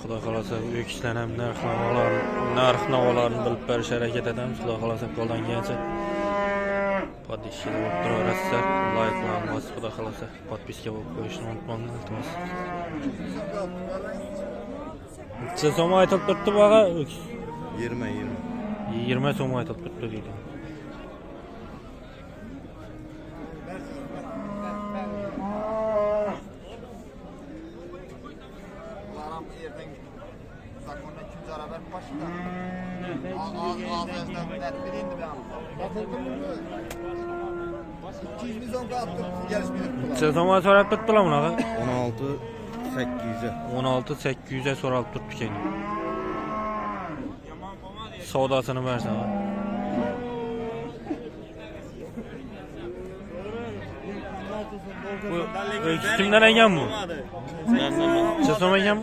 Xudo xolasa o'kishlar ham narx-navolarni bilib berish harakat etamiz. Xudo xolasa qo'llangancha podpishka bo'lib turaverasizlar. Like bilan bosib xudo xolasa podpiska bo'lib qo'yishni unutmanglar iltimos. Necha so'm aytib turibdi baga? 20 so'm aytib turibdi deydi. Sezon so'rab turibdilar bunaqa? 16-800 so'rab turibdi ekan. Savdosini bersan. Bu kimdan ekan bu? Necha so'm ekan?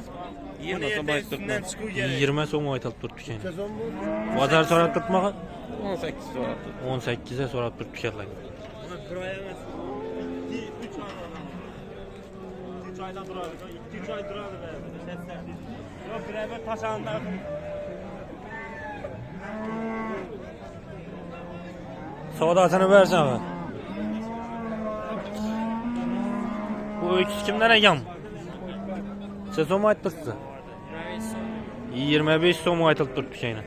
20 so'm aytib turibdi ekan. Bozor so'rab turibmi? 18 so'rab turibdi ekanlar. 3 aydan duradi. 2-3 ay duradi be. Yo'q, birebir taşandı. Savdosini bersan. Bu ikisi kimdan ekan? Necha so'm aytibdi? 25 so'm aytib turibdi ekan.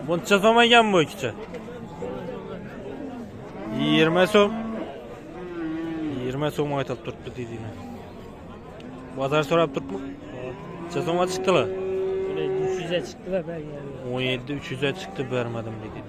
Buncha so'm ekan bu ikisi. 20 so'm. 20 so'm aytib turibdi deydi. Bozor so'rab turibmi? Necha so'mga chiqdilar? 300 ga chiqdilar bergan. 17 300 ga chiqdi bermadim deydi.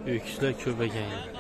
Öküzler köpek yani.